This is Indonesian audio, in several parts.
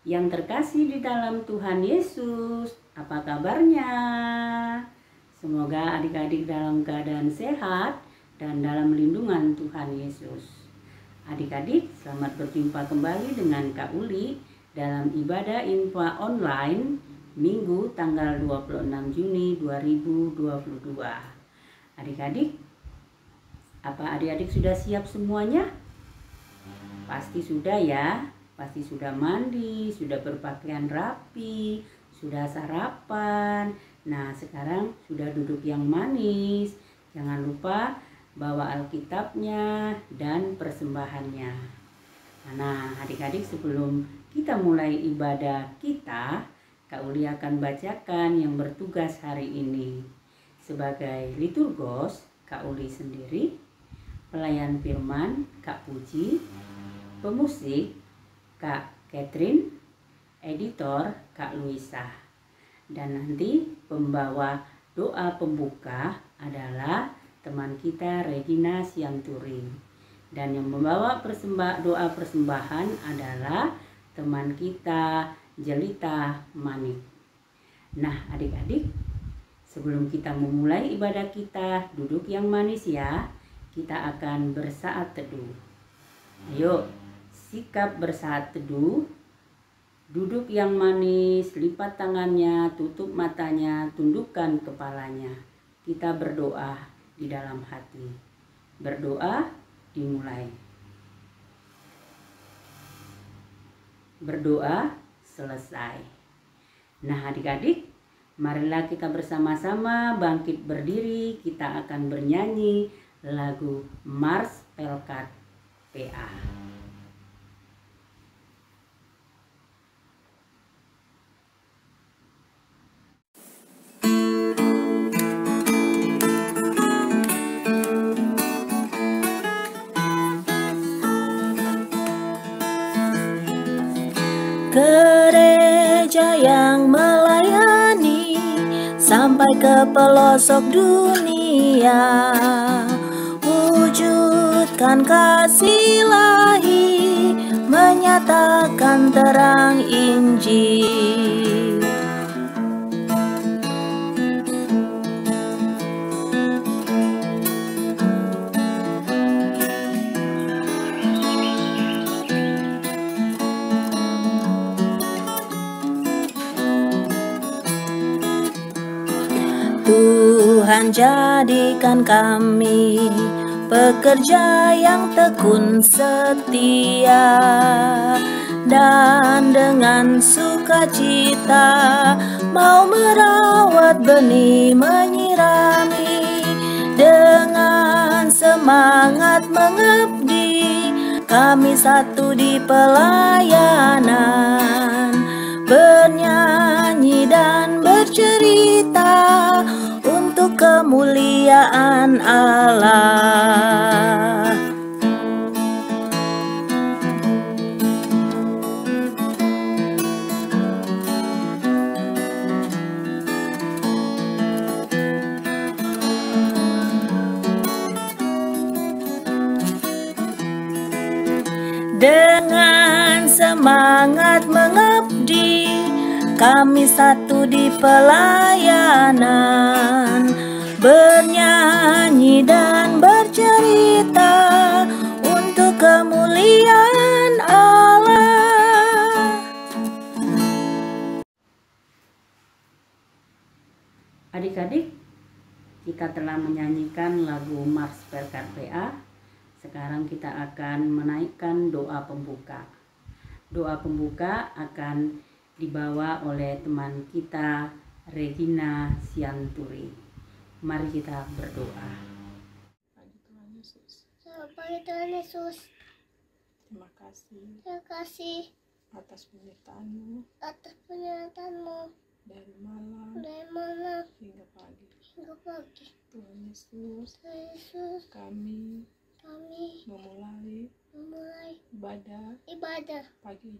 Yang terkasih di dalam Tuhan Yesus, apa kabarnya? Semoga adik-adik dalam keadaan sehat dan dalam lindungan Tuhan Yesus. Adik-adik, selamat berjumpa kembali dengan Kak Uli dalam ibadah info online Minggu tanggal 26 Juni 2022. Adik-adik, apa adik-adik sudah siap semuanya? Pasti sudah ya, pasti sudah mandi, sudah berpakaian rapi, sudah sarapan. Nah, sekarang sudah duduk yang manis. Jangan lupa bawa Alkitabnya dan persembahannya. Nah, adik-adik, sebelum kita mulai ibadah kita, Kak Uli akan bacakan yang bertugas hari ini. Sebagai liturgos, Kak Uli sendiri, pelayan firman, Kak Puji, pemusik, Kak Catherine, editor, Kak Luisa. Dan nanti pembawa doa pembuka adalah teman kita Regina Sianturi. Dan yang membawa doa persembahan adalah teman kita Jelita Manik. Nah, adik-adik, sebelum kita memulai ibadah kita, duduk yang manis ya. Kita akan bersaat teduh. Ayo, sikap bersaat teduh. Duduk yang manis, lipat tangannya, tutup matanya, tundukkan kepalanya. Kita berdoa di dalam hati. Berdoa dimulai. Berdoa selesai. Nah, adik-adik, marilah kita bersama-sama bangkit berdiri. Kita akan bernyanyi lagu Mars Pelkat PA. Gereja yang melayani sampai ke pelosok dunia, wujudkan kasih ilahi, menyatakan terang Injil. Tuhan, jadikan kami pekerja yang tekun setia, dan dengan sukacita mau merawat benih, menyirami, dengan semangat mengabdi. Kami satu di pelayanan, bernyanyi dan bercerita untuk kemuliaan Allah. Dengan semangat mengabdi, kami satu di pelayanan, bernyanyi dan bercerita untuk kemuliaan Allah. Adik-adik, kita telah menyanyikan lagu Mars Pelkat PA. Sekarang kita akan menaikkan doa pembuka. Doa pembuka akan dibawa oleh teman kita Regina Sianturi. Mari kita berdoa. Pagi Tuhan Yesus, Selamat Tuhan Yesus, terima kasih atas penyertaan-Mu atas penyertaan-Mu dari malam dari malam hingga pagi. hingga pagi. Tuhan Yesus, Tuhan Yesus, kami memulai ibadah ibadah pagi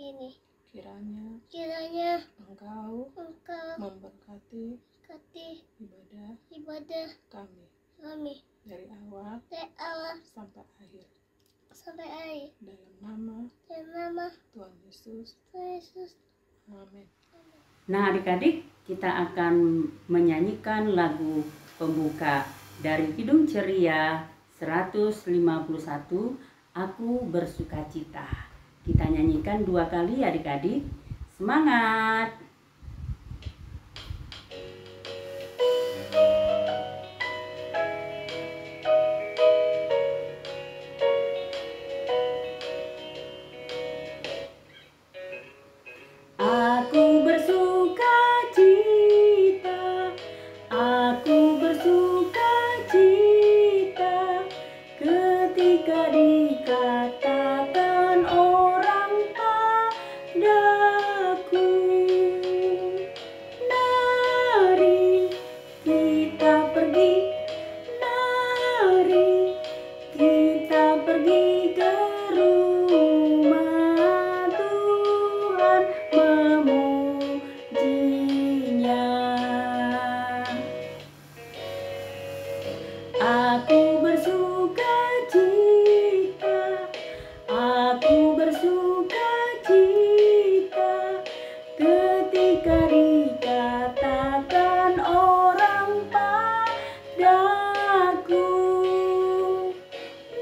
ini. Kiranya Engkau Engkau memberkati berkati ibadah ibadah kami kami dari awal dari awal sampai akhir. sampai air. dalam nama Tuhan Yesus. Amin. Nah adik-adik, kita akan menyanyikan lagu pembuka dari Kidung Ceria 151, Aku Bersukacita. Kita nyanyikan 2 kali adik-adik. Semangat! Aku bersukacita, aku bersukacita ketika dikatakan orang padaku, mari kita pergi, mari kita pergi ke rumah Tuhan memujinya. Aku bersukacita, aku bersukacita ketika dikatakan orang padaku,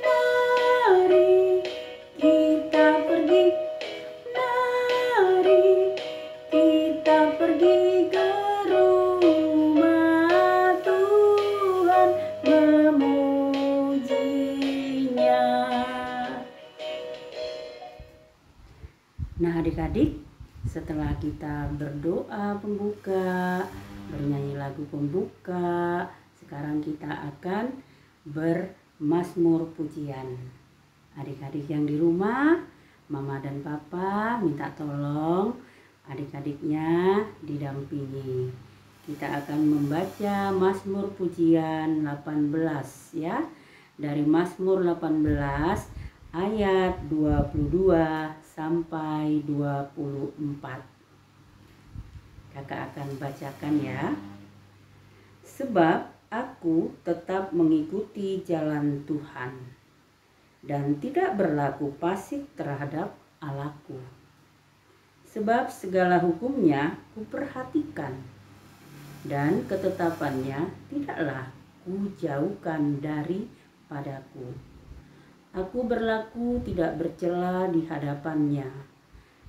mari kita pergi, mari kita pergi ke rumah Tuhan memujinya. Nah adik-adik, setelah kita berdoa pembuka, bernyanyi lagu pembuka, sekarang kita akan bermazmur pujian. Adik-adik yang di rumah, Mama dan Papa minta tolong adik-adiknya didampingi. Kita akan membaca Mazmur Pujian 18 ya. Dari Mazmur 18 ayat 22 sampai 24. Kakak akan bacakan ya. Sebab aku tetap mengikuti jalan Tuhan dan tidak berlaku fasik terhadap Allahku. Sebab segala hukumnya kuperhatikan dan ketetapannya tidaklah kujauhkan daripadaku. Aku berlaku tidak bercela di hadapannya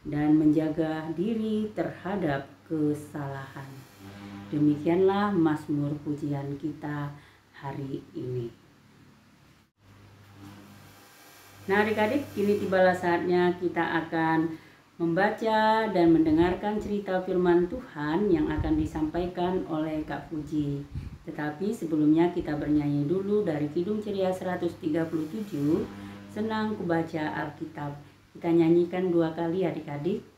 dan menjaga diri terhadap kesalahan. Demikianlah mazmur pujian kita hari ini. Nah adik-adik, kini tibalah saatnya kita akan membaca dan mendengarkan cerita firman Tuhan yang akan disampaikan oleh Kak Puji. Tetapi sebelumnya kita bernyanyi dulu dari Kidung Ceria 137, Senang Ku Baca Alkitab. Kita nyanyikan 2 kali adik-adik.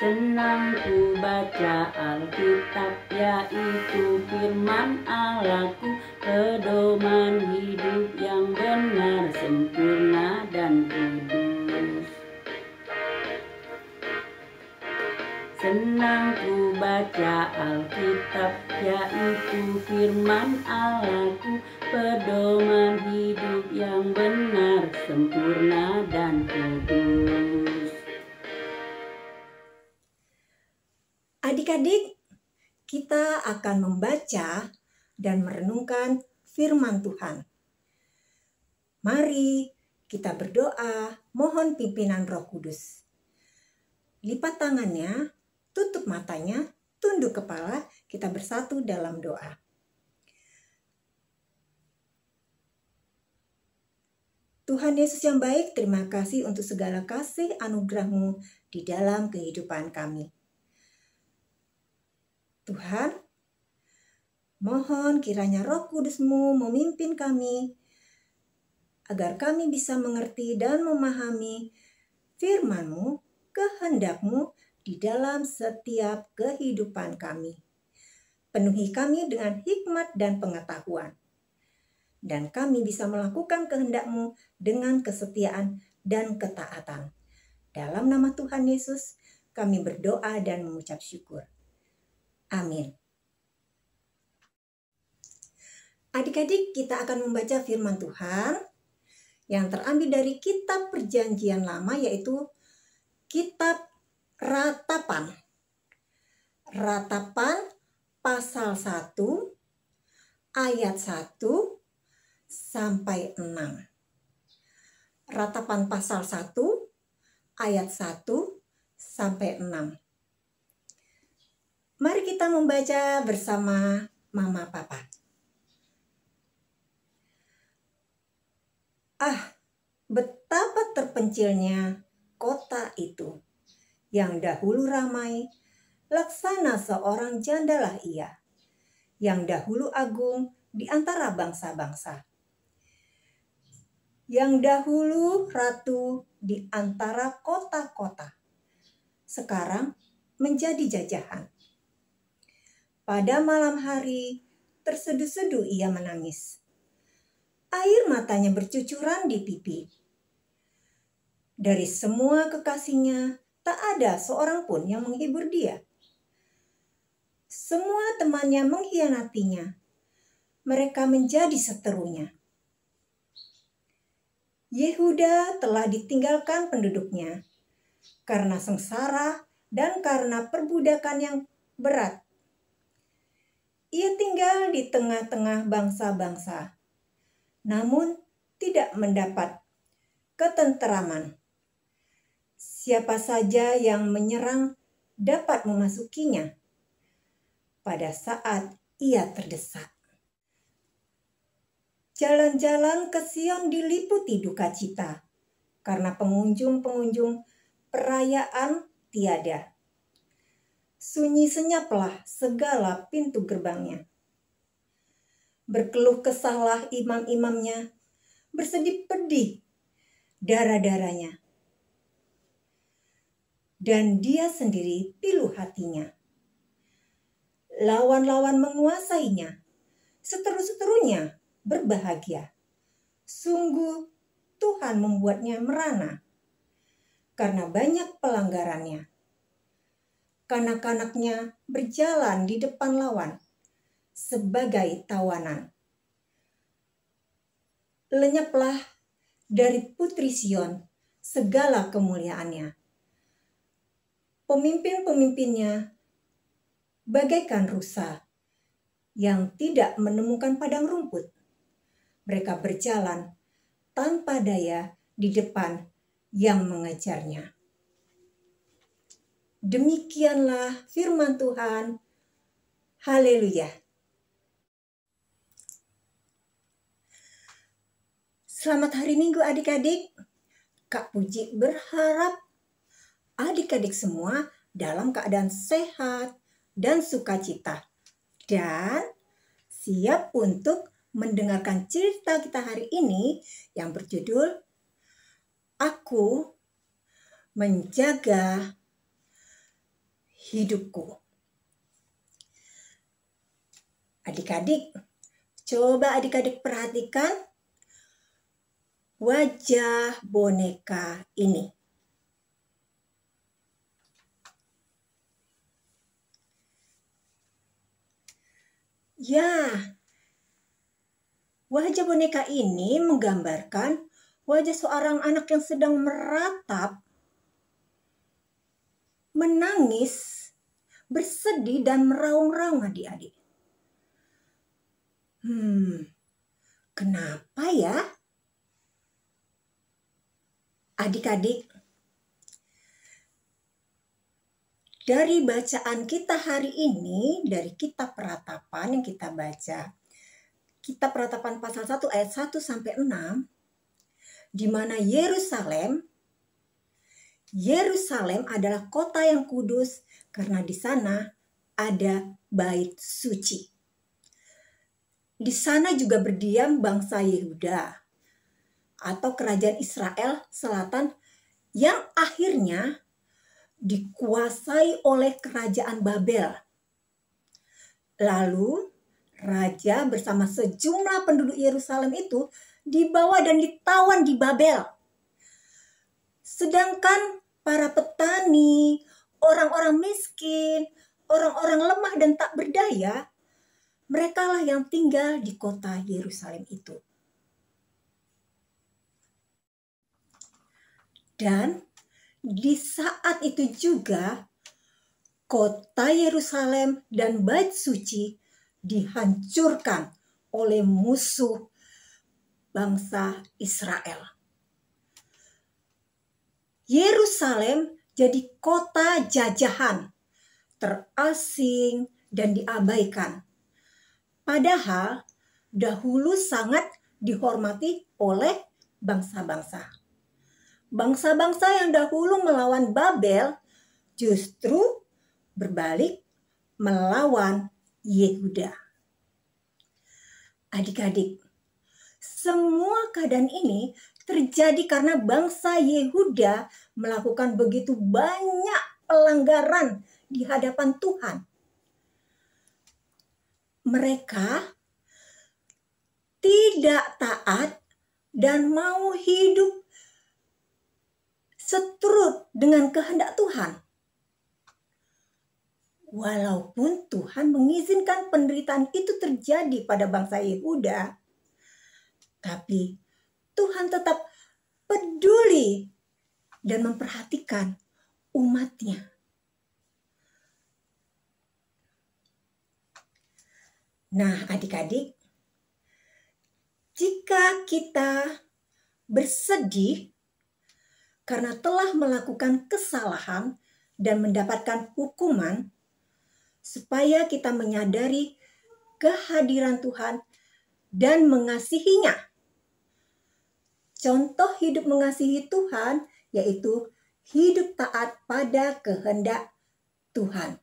Senang ku baca Alkitab, yaitu firman Allahku, pedoman hidup yang benar, sempurna dan kudus. Senang ku baca Alkitab, yaitu firman Allahku, pedoman hidup yang benar, sempurna dan kudus. Adik-adik, kita akan membaca dan merenungkan firman Tuhan. Mari kita berdoa, mohon pimpinan Roh Kudus. Lipat tangannya, tutup matanya, tunduk kepala, kita bersatu dalam doa. Tuhan Yesus yang baik, terima kasih untuk segala kasih anugerah-Mu di dalam kehidupan kami. Tuhan, mohon kiranya Roh Kudus-Mu memimpin kami agar kami bisa mengerti dan memahami firman-Mu, kehendak-Mu di dalam setiap kehidupan kami. penuhi kami dengan hikmat dan pengetahuan. Dan kami bisa melakukan kehendak-Mu dengan kesetiaan dan ketaatan. Dalam nama Tuhan Yesus, kami berdoa dan mengucap syukur. Amin. Adik-adik, kita akan membaca firman Tuhan yang terambil dari kitab Perjanjian Lama, yaitu kitab Ratapan. Ratapan pasal 1 ayat 1 sampai 6. Ratapan pasal 1 ayat 1 sampai 6. Mari kita membaca bersama Mama Papa. Ah, betapa terpencilnya kota itu, yang dahulu ramai, laksana seorang jandalah ia, yang dahulu agung di antara bangsa-bangsa, yang dahulu ratu di antara kota-kota, sekarang menjadi jajahan. Pada malam hari terseduh-seduh ia menangis. Air matanya bercucuran di pipi. Dari semua kekasihnya tak ada seorang pun yang menghibur dia. Semua temannya mengkhianatinya. Mereka menjadi seterunya. Yehuda telah ditinggalkan penduduknya karena sengsara dan karena perbudakan yang berat. Ia tinggal di tengah-tengah bangsa-bangsa, namun tidak mendapat ketenteraman. Siapa saja yang menyerang dapat memasukinya pada saat ia terdesak. Jalan-jalan ke Sion diliputi duka cita, karena pengunjung-pengunjung perayaan tiada. Sunyi senyaplah segala pintu gerbangnya. Berkeluh kesahlah imam-imamnya, bersedih pedih darah-darahnya. Dan dia sendiri pilu hatinya. Lawan-lawan menguasainya, seteru-seterunya berbahagia. Sungguh Tuhan membuatnya merana karena banyak pelanggarannya. Kanak-kanaknya berjalan di depan lawan sebagai tawanan. Lenyaplah dari putri Sion segala kemuliaannya. Pemimpin-pemimpinnya bagaikan rusa yang tidak menemukan padang rumput. Mereka berjalan tanpa daya di depan yang mengejarnya. Demikianlah firman Tuhan. Haleluya. Selamat hari Minggu adik-adik. Kak Puji berharap adik-adik semua dalam keadaan sehat dan sukacita. Dan siap untuk mendengarkan cerita kita hari ini yang berjudul Aku Menjaga Hidupku. Adik-adik, coba adik-adik perhatikan wajah boneka ini. Ya, wajah boneka ini menggambarkan wajah seorang anak yang sedang meratap, menangis, bersedih, dan meraung-raung adik-adik. Kenapa ya? Adik-adik, dari bacaan kita hari ini, dari kitab Ratapan yang kita baca, kitab Ratapan pasal 1 ayat 1 sampai 6, di mana Yerusalem adalah kota yang kudus karena di sana ada bait suci. Di sana juga berdiam bangsa Yehuda atau kerajaan Israel Selatan yang akhirnya dikuasai oleh kerajaan Babel. Lalu raja bersama sejumlah penduduk Yerusalem itu dibawa dan ditawan di Babel. Sedangkan para petani, orang-orang miskin, orang-orang lemah dan tak berdaya, merekalah yang tinggal di kota Yerusalem itu. Dan di saat itu juga kota Yerusalem dan bait suci dihancurkan oleh musuh bangsa Israel. Yerusalem jadi kota jajahan, terasing dan diabaikan. Padahal dahulu sangat dihormati oleh bangsa-bangsa. Bangsa-bangsa yang dahulu melawan Babel justru berbalik melawan Yehuda. Adik-adik, semua keadaan ini terjadi karena bangsa Yehuda melakukan begitu banyak pelanggaran di hadapan Tuhan. Mereka tidak taat dan mau hidup seturut dengan kehendak Tuhan. Walaupun Tuhan mengizinkan penderitaan itu terjadi pada bangsa Yehuda, tapi Tuhan tetap peduli dan memperhatikan umatnya. Nah, adik-adik, jika kita bersedih karena telah melakukan kesalahan dan mendapatkan hukuman, supaya kita menyadari kehadiran Tuhan dan mengasihinya. Contoh hidup mengasihi Tuhan yaitu hidup taat pada kehendak Tuhan.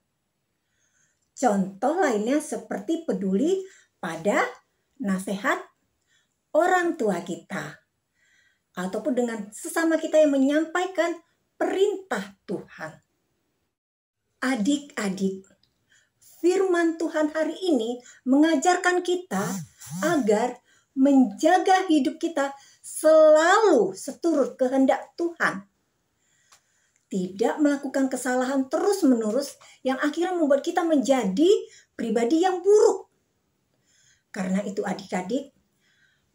Contoh lainnya seperti peduli pada nasihat orang tua kita, ataupun dengan sesama kita yang menyampaikan perintah Tuhan. Adik-adik, firman Tuhan hari ini mengajarkan kita agar menjaga hidup kita selalu seturut kehendak Tuhan. Tidak melakukan kesalahan terus-menerus yang akhirnya membuat kita menjadi pribadi yang buruk. Karena itu adik-adik,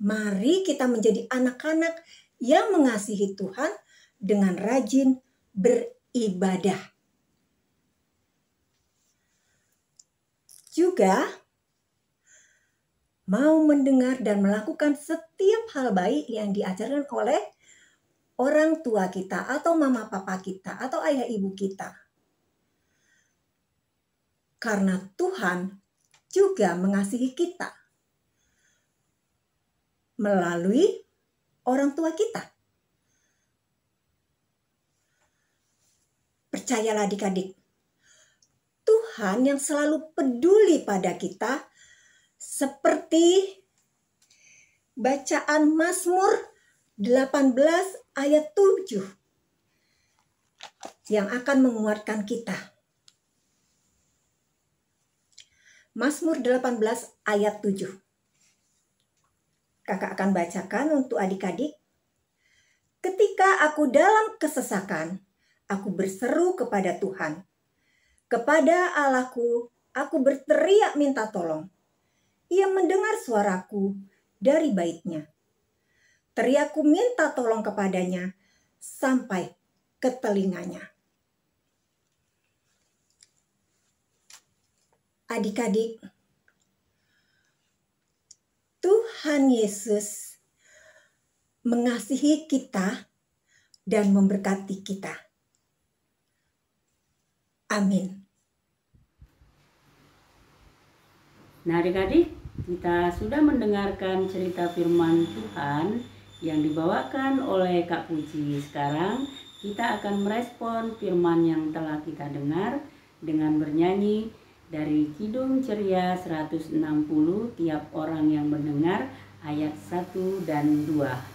mari kita menjadi anak-anak yang mengasihi Tuhan dengan rajin beribadah. Juga mau mendengar dan melakukan setiap hal baik yang diajarkan oleh orang tua kita atau mama papa kita atau ayah ibu kita. Karena Tuhan juga mengasihi kita melalui orang tua kita. Percayalah adik-adik, Tuhan yang selalu peduli pada kita, seperti bacaan Mazmur 18 ayat 7 yang akan menguatkan kita. Mazmur 18 ayat 7. Kakak akan bacakan untuk adik-adik. Ketika aku dalam kesesakan, aku berseru kepada Tuhan. Kepada Allahku, aku berteriak minta tolong. Ia mendengar suaraku dari bait-Nya. Teriakku minta tolong kepadanya sampai ke telinganya. Adik-adik, Tuhan Yesus mengasihi kita dan memberkati kita. Amin. Nah adik-adik, kita sudah mendengarkan cerita firman Tuhan yang dibawakan oleh Kak Puji. Sekarang kita akan merespon firman yang telah kita dengar dengan bernyanyi dari Kidung Ceria 160, tiap orang yang mendengar, ayat 1 dan 2.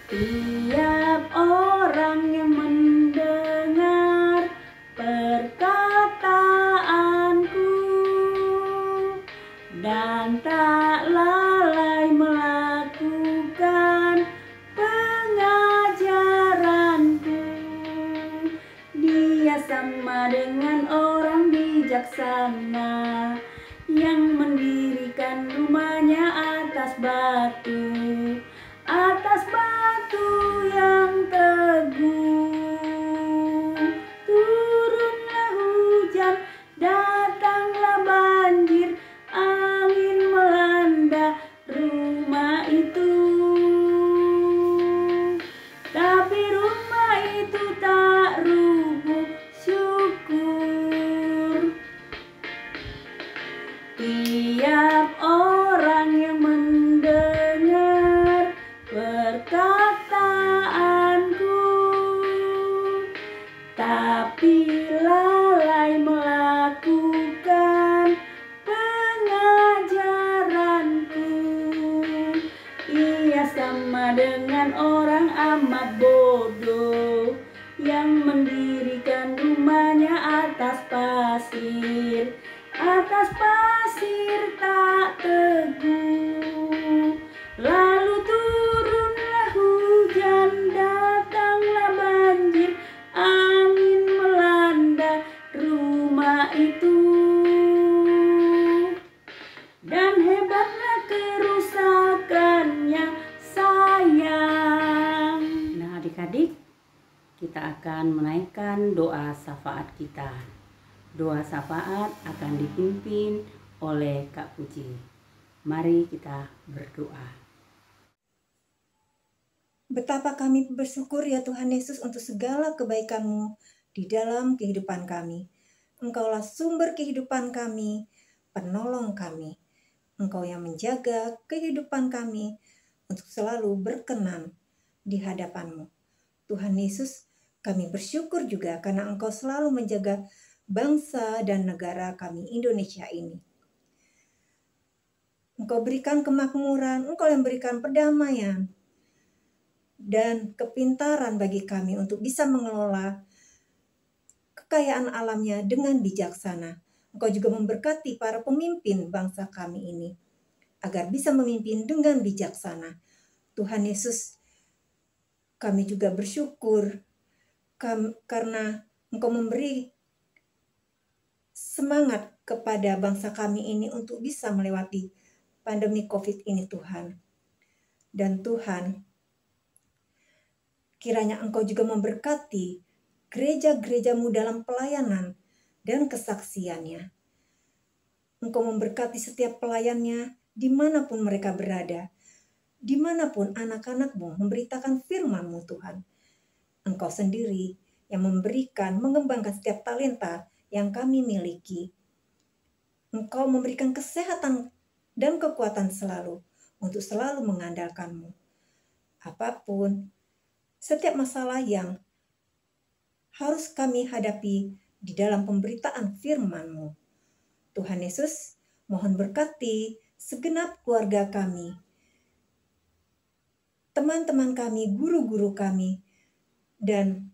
Tiap orang yang mendengar perkataanku dan tak lalai melakukan pengajaranku, dia sama dengan orang bijaksana yang mendirikan rumahnya atas batu yang teguh. Turunlah hujan, datanglah banjir, angin melanda rumah itu, tapi rumah itu tak rubuh. Syukur. Tiap orang yang mendengar perkataanku tapi lalai melakukan pengajaranku, ia sama dengan orang amat bodoh yang mendirikan rumahnya atas pasir tak teguh. Lalu turunlah hujan, datanglah banjir, angin melanda rumah itu, dan hebatlah kerusakannya, sayang. Nah, adik-adik, kita akan menaikkan doa syafaat kita. Doa syafaat akan dipimpin oleh Kak Puji. Mari kita berdoa. Betapa kami bersyukur ya Tuhan Yesus untuk segala kebaikan-Mu di dalam kehidupan kami. Engkaulah sumber kehidupan kami, penolong kami. Engkau yang menjaga kehidupan kami untuk selalu berkenan di hadapan-Mu. Tuhan Yesus, kami bersyukur juga karena Engkau selalu menjaga bangsa dan negara kami Indonesia ini. Engkau berikan kemakmuran, Engkau yang berikan perdamaian dan kepintaran bagi kami untuk bisa mengelola kekayaan alamnya dengan bijaksana. Engkau juga memberkati para pemimpin bangsa kami ini agar bisa memimpin dengan bijaksana. Tuhan Yesus, kami juga bersyukur karena Engkau memberi semangat kepada bangsa kami ini untuk bisa melewati pandemi COVID ini, Tuhan. Dan Tuhan, kiranya Engkau juga memberkati gereja-gereja-Mu dalam pelayanan dan kesaksiannya. Engkau memberkati setiap pelayannya dimanapun mereka berada, dimanapun anak-anak-Mu memberitakan firman-Mu, Tuhan. Engkau sendiri yang memberikan, mengembangkan setiap talenta yang kami miliki. Engkau memberikan kesehatan dan kekuatan selalu untuk selalu mengandalkan-Mu. Apapun, setiap masalah yang harus kami hadapi di dalam pemberitaan firman-Mu. Tuhan Yesus, mohon berkati segenap keluarga kami, teman-teman kami, guru-guru kami, dan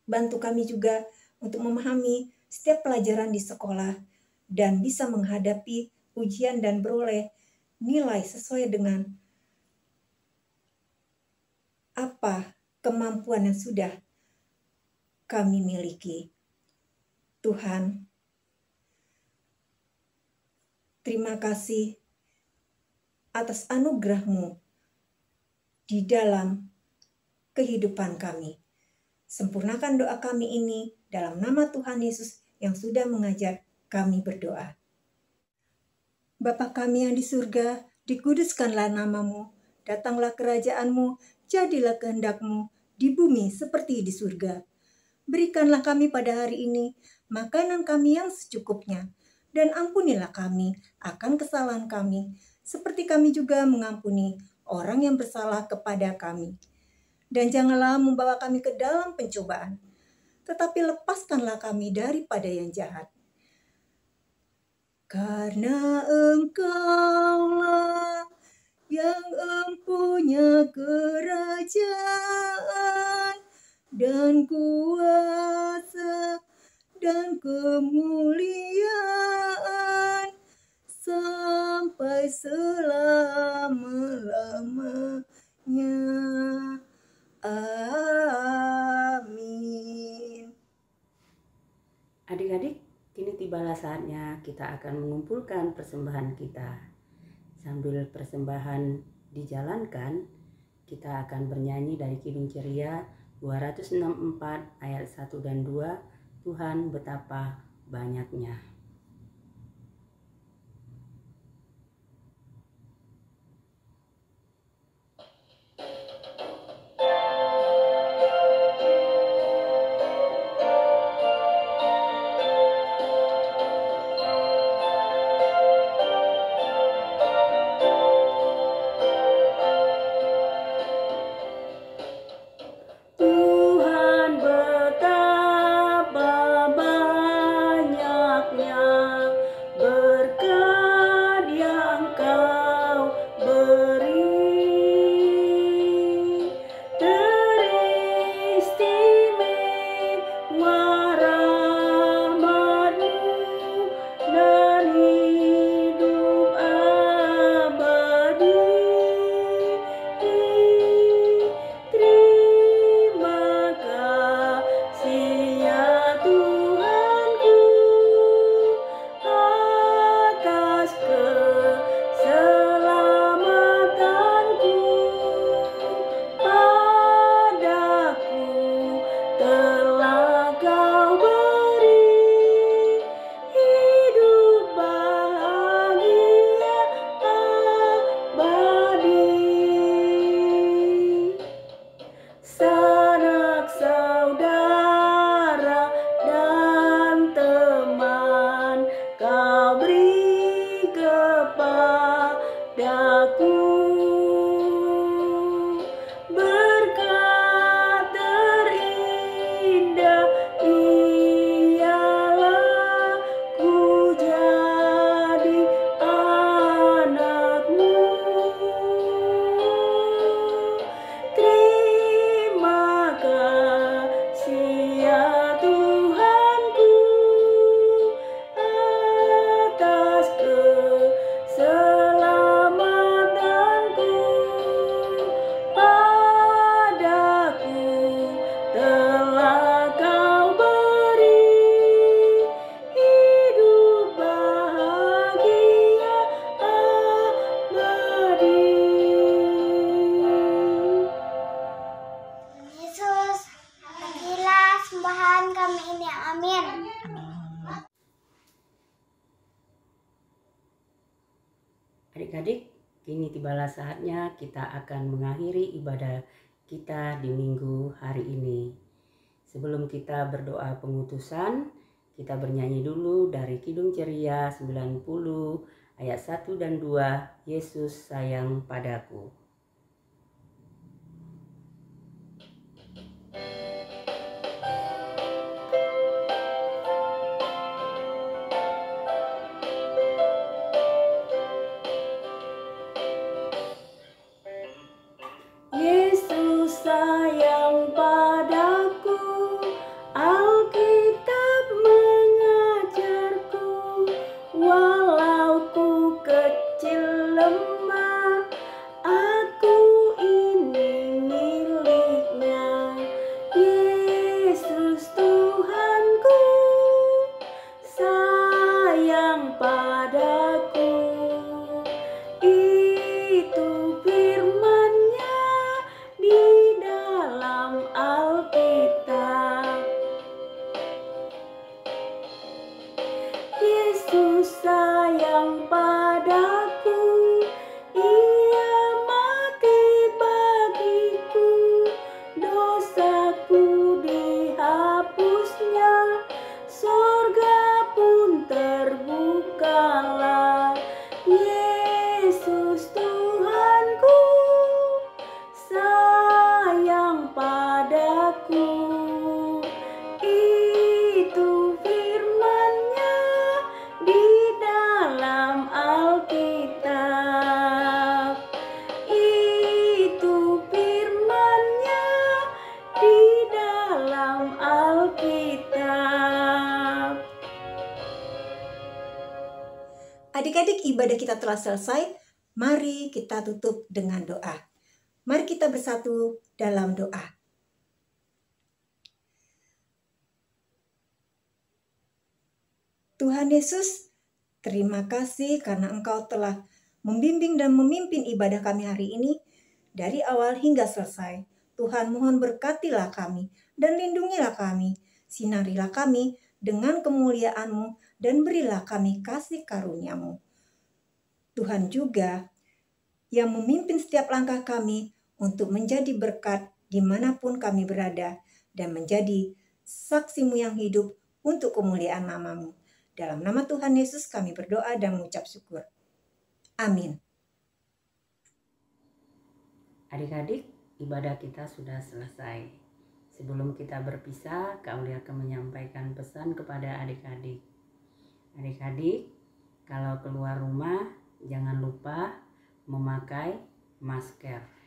bantu kami juga untuk memahami setiap pelajaran di sekolah dan bisa menghadapi ujian dan beroleh nilai sesuai dengan apa kemampuan yang sudah kami miliki. Tuhan, terima kasih atas anugerah-Mu di dalam kehidupan kami. Sempurnakan doa kami ini dalam nama Tuhan Yesus yang sudah mengajar kami berdoa. Bapa kami yang di surga, dikuduskanlah nama-Mu, datanglah kerajaan-Mu, jadilah kehendak-Mu di bumi seperti di surga. Berikanlah kami pada hari ini makanan kami yang secukupnya, dan ampunilah kami akan kesalahan kami, seperti kami juga mengampuni orang yang bersalah kepada kami. Dan janganlah membawa kami ke dalam pencobaan, tetapi lepaskanlah kami daripada yang jahat. Karena Engkaulah yang punya kerajaan dan kuasa dan kemuliaan sampai selama-lamanya. Amin. Adik-adik, kini tibalah saatnya kita akan mengumpulkan persembahan kita. Sambil persembahan dijalankan, kita akan bernyanyi dari Kidung Ceria 264 ayat 1 dan 2, Tuhan betapa banyaknya. Tuhan betapa banyaknya berkat yang Kau beri, teristimewa rahmat-Mu dan hidup abadi. Terima kasih ya Tuhanku atas keselamatanku. Padaku telah Kau beri hidup bahagia abadi. Sanak saudara dan teman Kau beri kepadaku. Berkat terindah ialah ku jadi anak-Mu. Terima kasih ya Tuhanku atas keselamatanku. Padaku telah Kau beri hidup bahagia abadi. Yesus, terpujilah sembahan kami ini. Amin. Adik-adik, kini tibalah saatnya kita akan mengakhiri ibadah kita di minggu hari ini. Sebelum kita berdoa pengutusan, kita bernyanyi dulu dari Kidung Ceria 90 ayat 1 dan 2, Yesus sayang padaku. Yesus sayang padaku, Alkitab mengajarku, walau ku kecil lemah, aku ini miliknya. Yesus Tuhanku sayang padaku, itu firman-Nya di dalam Alkitab. Yesus sayang padaku, Ia mati bagiku, dosaku dihapusnya, sorga pun terbukalah. Yesus Tuhanku sayang padaku, itu firman-Nya di dalam Adik-adik, ibadah kita telah selesai. Mari kita tutup dengan doa. Mari kita bersatu dalam doa. Tuhan Yesus, terima kasih karena Engkau telah membimbing dan memimpin ibadah kami hari ini dari awal hingga selesai. Tuhan, mohon berkatilah kami dan lindungilah kami. Sinarilah kami dengan kemuliaan-Mu dan berilah kami kasih karunia-Mu. Tuhan juga yang memimpin setiap langkah kami untuk menjadi berkat dimanapun kami berada dan menjadi saksi-Mu yang hidup untuk kemuliaan nama-Mu. Dalam nama Tuhan Yesus kami berdoa dan mengucap syukur. Amin. Adik-adik, ibadah kita sudah selesai. Sebelum kita berpisah, Kak Uli akan menyampaikan pesan kepada adik-adik. Adik-adik, kalau keluar rumah, jangan lupa memakai masker.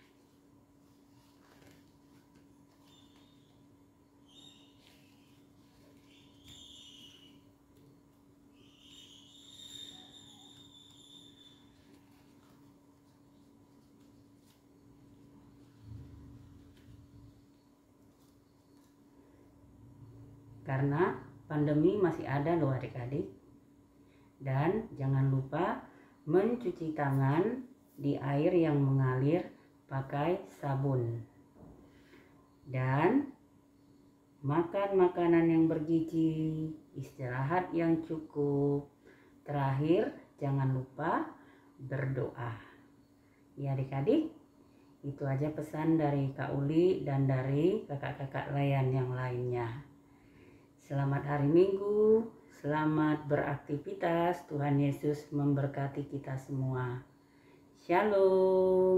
Karena pandemi masih ada loh adik-adik. Dan jangan lupa mencuci tangan di air yang mengalir pakai sabun. Dan makan makanan yang bergizi, istirahat yang cukup. Terakhir, jangan lupa berdoa. Ya adik-adik, itu aja pesan dari Kak Uli dan dari kakak-kakak layan yang lainnya. Selamat hari Minggu, selamat beraktivitas. Tuhan Yesus memberkati kita semua. Shalom.